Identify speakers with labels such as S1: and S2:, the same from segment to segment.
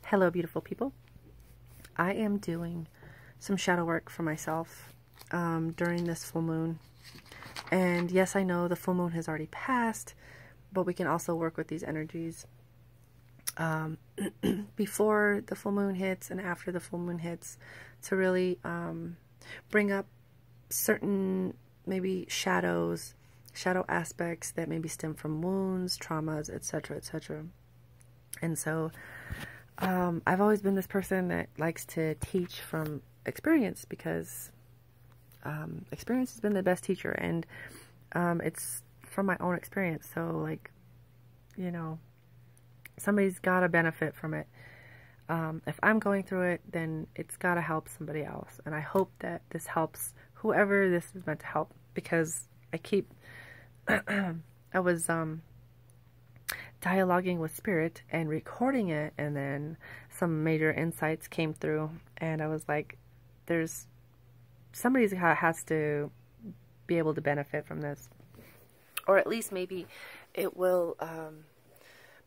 S1: Hello, beautiful people. I am doing some shadow work for myself during this full moon. And yes, I know the full moon has already passed, but we can also work with these energies before the full moon hits and after the full moon hits to really bring up certain maybe shadow aspects that maybe stem from wounds, traumas, etc., etc. And so I've always been this person that likes to teach from experience because experience has been the best teacher, and it's from my own experience. So, like, you know, somebody's got to benefit from it. If I'm going through it, then it's got to help somebody else. And I hope that this helps whoever this is meant to help, because I keep, I was dialoguing with spirit and recording it, and then some major insights came through, and I was like, there's somebody has to be able to benefit from this, or at least maybe it will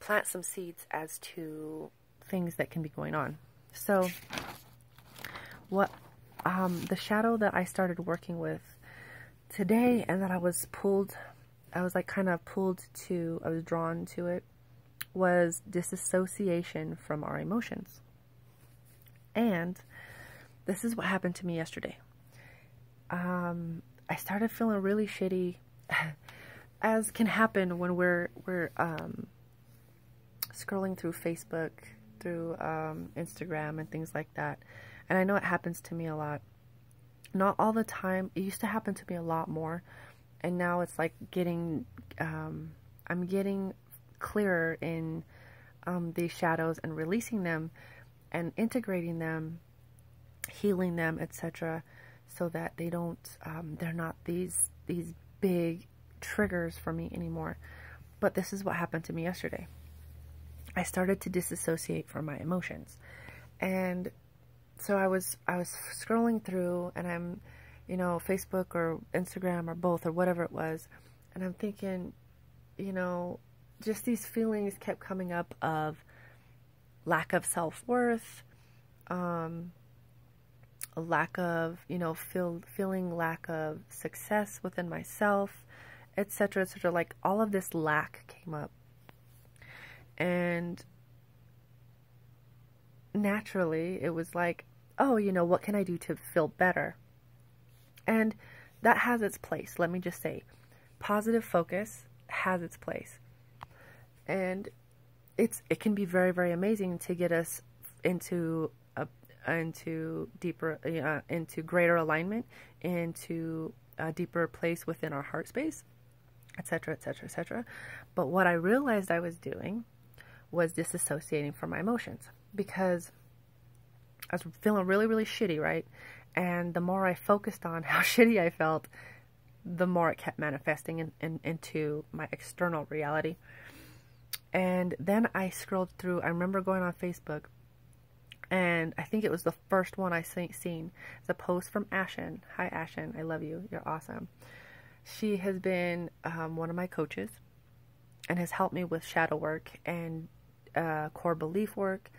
S1: plant some seeds as to things that can be going on. So what the shadow that I started working with today, and that I was like kind of pulled to, I was drawn to it, was disassociation from our emotions. And this is what happened to me yesterday. I started feeling really shitty, as can happen when we're scrolling through Facebook, through Instagram and things like that. And I know it happens to me a lot. Not all the time. It used to happen to me a lot more. And now it's like getting, I'm getting clearer in these shadows and releasing them and integrating them, healing them, etc., so that they don't, they're not these big triggers for me anymore. But this is what happened to me yesterday. I started to disassociate from my emotions. And so I was scrolling through, and I'm, you know, Facebook or Instagram or both or whatever it was, and I'm thinking, you know, just these feelings kept coming up of lack of self-worth, a lack of, you know, feeling lack of success within myself, etc., etc. Like, all of this lack came up. And naturally, it was like, oh, you know, what can I do to feel better? And that has its place. Let me just say, positive focus has its place. And it can be very, very amazing to get us into deeper, into greater alignment, into a deeper place within our heart space, etc., etc., etc. But what I realized I was doing was disassociating from my emotions, because I was feeling really, really shitty, right? And the more I focused on how shitty I felt, the more it kept manifesting into my external reality. And then I scrolled through, I remember going on Facebook, and I think it was the first one I seen. It's a post from Ashen. Hi, Ashen. I love you. You're awesome. She has been one of my coaches and has helped me with shadow work and core belief work,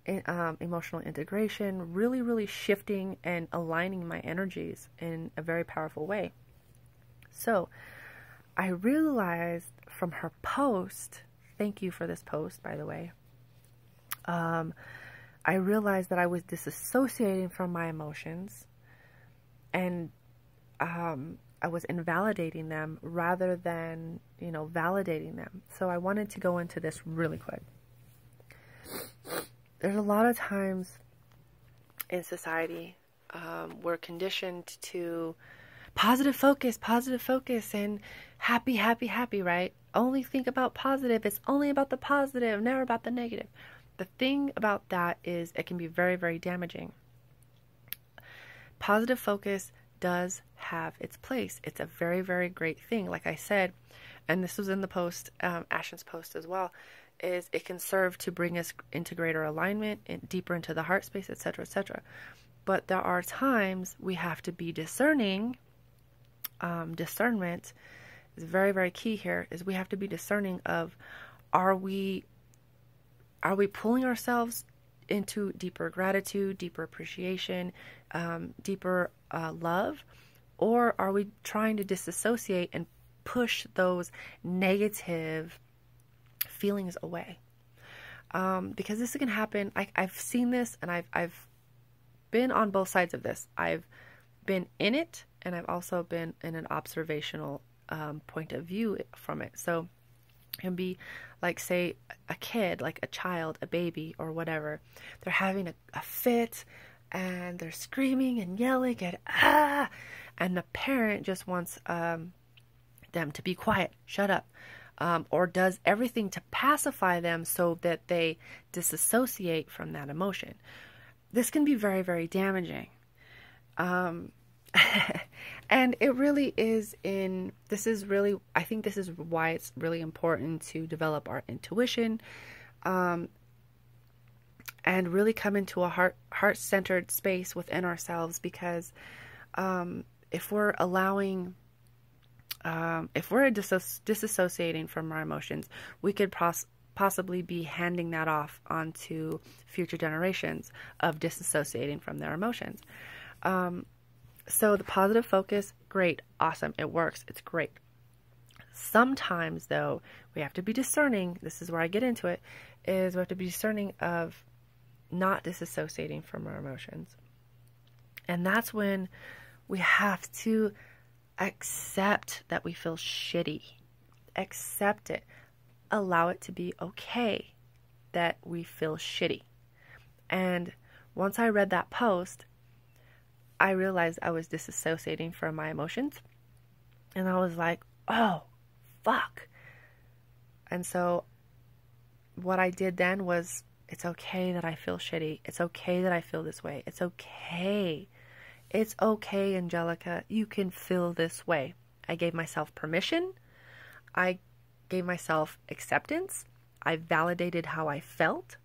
S1: emotional integration, really, really shifting and aligning my energies in a very powerful way. So I realized from her post, thank you for this post, by the way, I realized that I was disassociating from my emotions, and I was invalidating them rather than, you know, validating them. So I wanted to go into this really quick. There's a lot of times in society we're conditioned to positive focus, and happy, happy, happy, right? Only think about positive. It's only about the positive, never about the negative. The thing about that is it can be very, very damaging. Positive focus does have its place. It's a very, very great thing. Like I said, and this was in the post, Ashen's post as well, is it can serve to bring us into greater alignment and deeper into the heart space, etc., etc. But there are times we have to be discerning. Discernment is very, very key here. Is we have to be discerning of, are we pulling ourselves into deeper gratitude, deeper appreciation, deeper love? Or are we trying to disassociate and push those negative feelings away? Because this can happen. I've seen this, and I've been on both sides of this. I've been in it, and I've also been in an observational point of view from it. So it can be like, say, a kid, like a child, a baby, or whatever. They're having a fit, and they're screaming and yelling and and the parent just wants them to be quiet, shut up, or does everything to pacify them so that they disassociate from that emotion. This can be very, very damaging. And it really is I think this is why it's really important to develop our intuition, and really come into a heart-centered space within ourselves, because if we're allowing, if we're disassociating from our emotions, we could possibly be handing that off onto future generations of disassociating from their emotions. So the positive focus, great, awesome, it works, it's great. Sometimes, though, we have to be discerning. This is where I get into it, is we have to be discerning of not disassociating from our emotions. And that's when we have to accept that we feel shitty. Accept it. Allow it to be okay that we feel shitty. And once I read that post, I realized I was disassociating from my emotions. And I was like, oh, fuck. And so what I did then was, it's okay that I feel shitty. It's okay that I feel this way. It's okay. It's okay, Angelica. You can feel this way. I gave myself permission. I gave myself acceptance. I validated how I felt.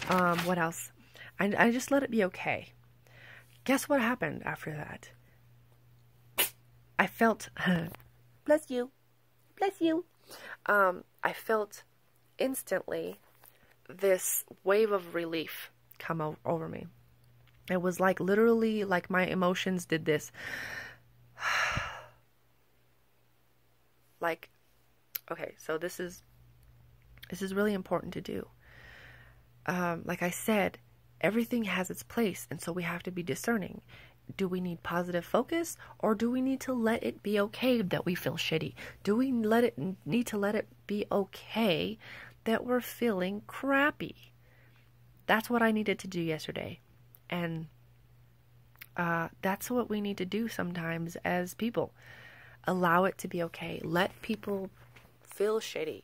S1: What else? I just let it be okay. Guess what happened after that? I felt, bless you, bless you. I felt instantly this wave of relief come over me. It was like literally like my emotions did this. Like, okay, so this is really important to do. Like I said, everything has its place, and so we have to be discerning. Do we need positive focus, or do we need to let it be okay that we feel shitty? Do we need to let it be okay that we're feeling crappy? That's what I needed to do yesterday. And that's what we need to do sometimes as people. Allow it to be okay. Let people feel shitty.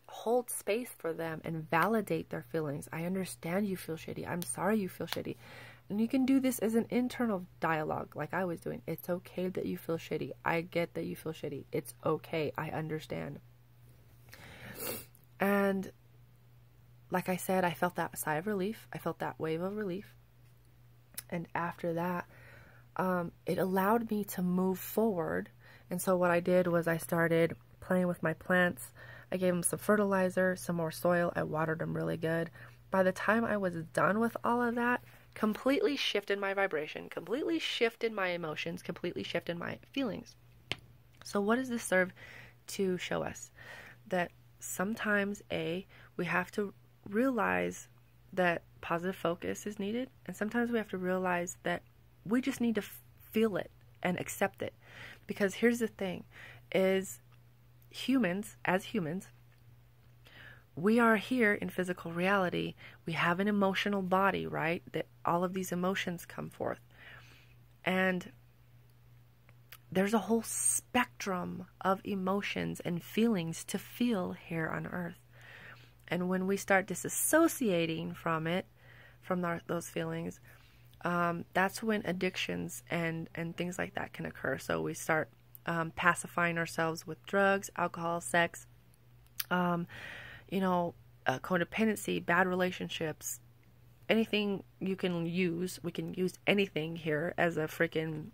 S1: Hold space for them and validate their feelings. I understand you feel shitty. I'm sorry you feel shitty. And you can do this as an internal dialogue like I was doing. It's okay that you feel shitty. I get that you feel shitty. It's okay. I understand. And like I said, I felt that sigh of relief. I felt that wave of relief. And after that, it allowed me to move forward. And so what I did was I started playing with my plants. I gave them some fertilizer, some more soil. I watered them really good. By the time I was done with all of that, completely shifted my vibration, completely shifted my emotions, completely shifted my feelings. So what does this serve to show us? That sometimes, we have to realize that positive focus is needed, and sometimes we have to realize that we just need to feel it and accept it. Because here's the thing, is humans, as humans, we are here in physical reality. We have an emotional body, right? That all of these emotions come forth. And there's a whole spectrum of emotions and feelings to feel here on earth. And when we start disassociating from it, from those feelings, that's when addictions and things like that can occur. So we start pacifying ourselves with drugs, alcohol, sex, codependency, bad relationships, anything you can use. We can use anything here as a freaking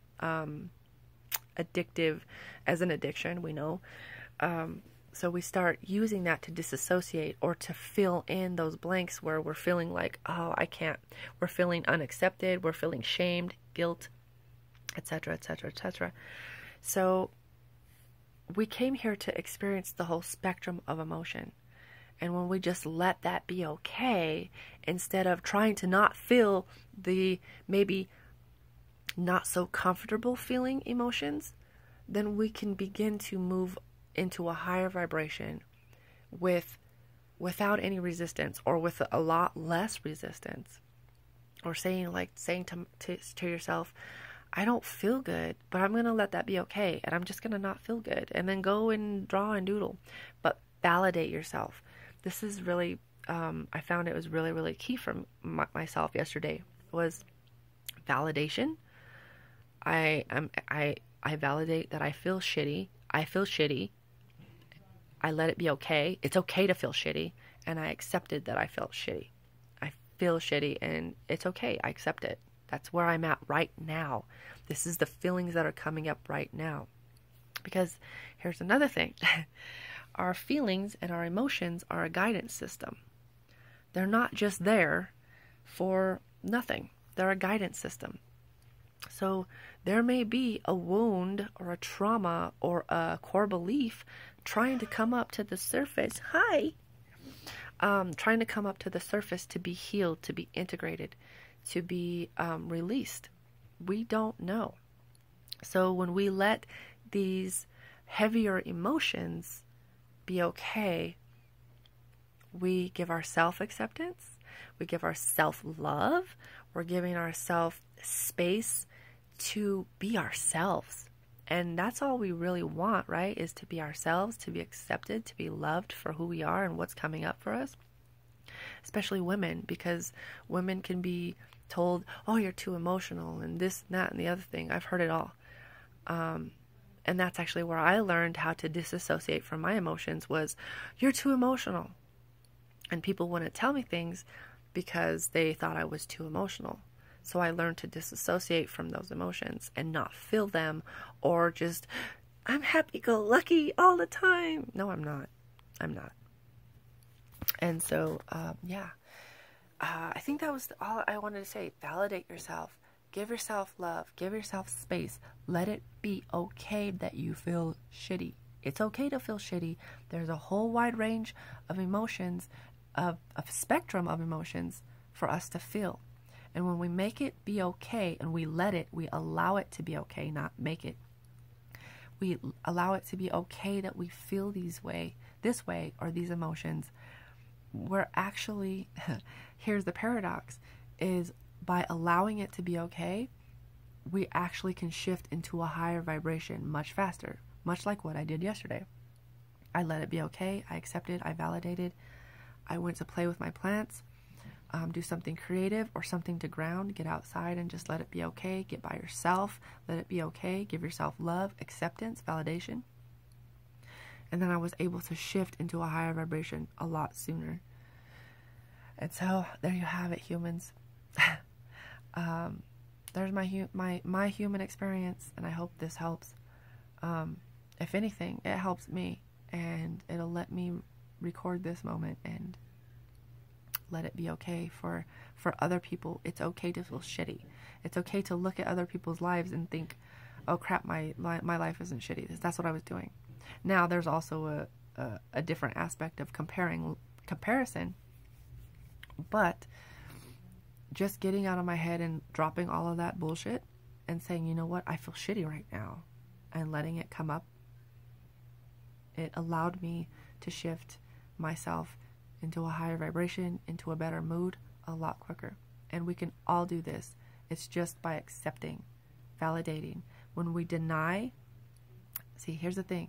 S1: addictive, as an addiction, we know. So we start using that to disassociate or to fill in those blanks where we're feeling like, oh, I can't. We're feeling unaccepted. We're feeling shamed, guilt, etc., etc., etc. So we came here to experience the whole spectrum of emotion. And when we just let that be okay, instead of trying to not feel the maybe not so comfortable feeling emotions, then we can begin to move into a higher vibration without any resistance, or with a lot less resistance. Or saying to yourself, I don't feel good, but I'm going to let that be okay, and I'm just going to not feel good, and then go and draw and doodle. But validate yourself. This is really, I found it was really, really key for myself yesterday, was validation. I validate that I feel shitty. I feel shitty. I let it be okay. It's okay to feel shitty, and I accepted that I felt shitty. I feel shitty, and it's okay. I accept it. That's where I'm at right now. This is the feelings that are coming up right now. Because here's another thing. Our feelings and our emotions are a guidance system. They're not just there for nothing. They're a guidance system. So there may be a wound or a trauma or a core belief trying to come up to the surface. Trying to come up to the surface to be healed, to be integrated, to be released. We don't know. So when we let these heavier emotions be okay, we give our self-acceptance, we give our self-love, we're giving ourselves space to be ourselves. And that's all we really want, right? Is to be ourselves, to be accepted, to be loved for who we are and what's coming up for us. Especially women, because women can be told, oh, you're too emotional, and this and that and the other thing. I've heard it all. And that's actually where I learned how to disassociate from my emotions, was, you're too emotional. And people wouldn't tell me things because they thought I was too emotional. So I learned to disassociate from those emotions and not feel them, or just, I'm happy-go-lucky all the time. No, I'm not. I'm not. And so, I think that was all I wanted to say. Validate yourself. Give yourself love. Give yourself space. Let it be okay that you feel shitty. It's okay to feel shitty. There's a whole wide range of emotions, of spectrum of emotions for us to feel. And when we make it be okay and we let it, we allow it to be okay, not make it. We allow it to be okay that we feel this way, or these emotions. We're actually, here's the paradox, is by allowing it to be okay, we actually can shift into a higher vibration much faster, much like what I did yesterday. I let it be okay, I accepted, I validated, I went to play with my plants, do something creative or something to ground, get outside and just let it be okay, get by yourself, let it be okay, give yourself love, acceptance, validation. And then I was able to shift into a higher vibration a lot sooner. And so there you have it, humans. There's my human experience, and I hope this helps. If anything, it helps me, and it'll let me record this moment and let it be okay for other people. It's okay to feel shitty. It's okay to look at other people's lives and think, oh crap, my life isn't shitty. That's what I was doing. Now there's also a different aspect of comparison, but just getting out of my head and dropping all of that bullshit and saying, you know what, I feel shitty right now, and letting it come up, it allowed me to shift myself into a higher vibration, into a better mood a lot quicker. And we can all do this. It's just by accepting, validating. When we deny, see, here's the thing.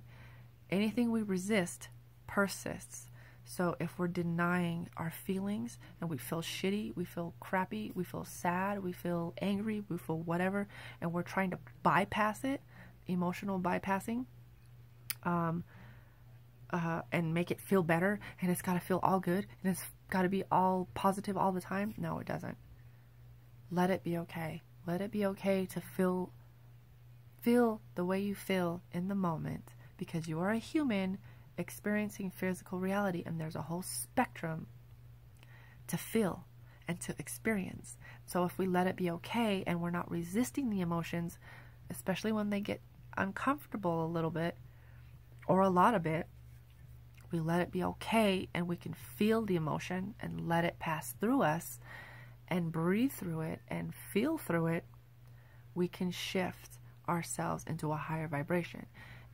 S1: Anything we resist persists. So if we're denying our feelings and we feel shitty, we feel crappy, we feel sad, we feel angry, we feel whatever, and we're trying to bypass it, emotional bypassing, and make it feel better, and it's got to feel all good, and it's got to be all positive all the time. No, it doesn't. Let it be okay. Let it be okay to feel the way you feel in the moment, because you are a human experiencing physical reality, and there's a whole spectrum to feel and to experience. So if we let it be okay and we're not resisting the emotions, especially when they get uncomfortable a little bit or a lot of it, we let it be okay and we can feel the emotion and let it pass through us and breathe through it and feel through it, we can shift ourselves into a higher vibration.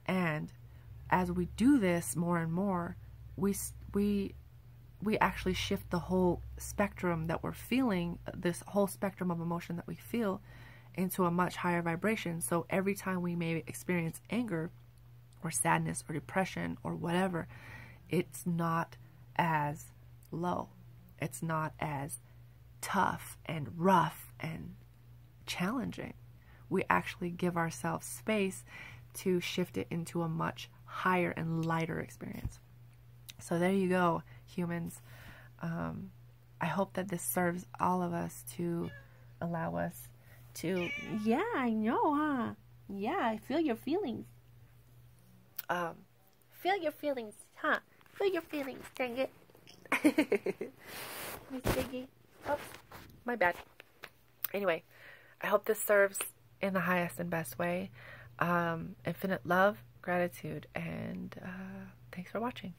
S1: And as we do this more and more, we actually shift the whole spectrum that we're feeling, this whole spectrum of emotion that we feel, into a much higher vibration. So every time we may experience anger or sadness or depression or whatever, it's not as low. It's not as tough and rough and challenging. We actually give ourselves space to shift it into a much higher and lighter experience. So there you go, humans. I hope that this serves all of us to allow us to, yeah, I know, huh? Yeah, I feel your feelings. Feel your feelings, huh? Feel your feelings, dang it. Miss Piggy. Oops, my bad. Anyway, I hope this serves in the highest and best way. Infinite love, gratitude, and thanks for watching.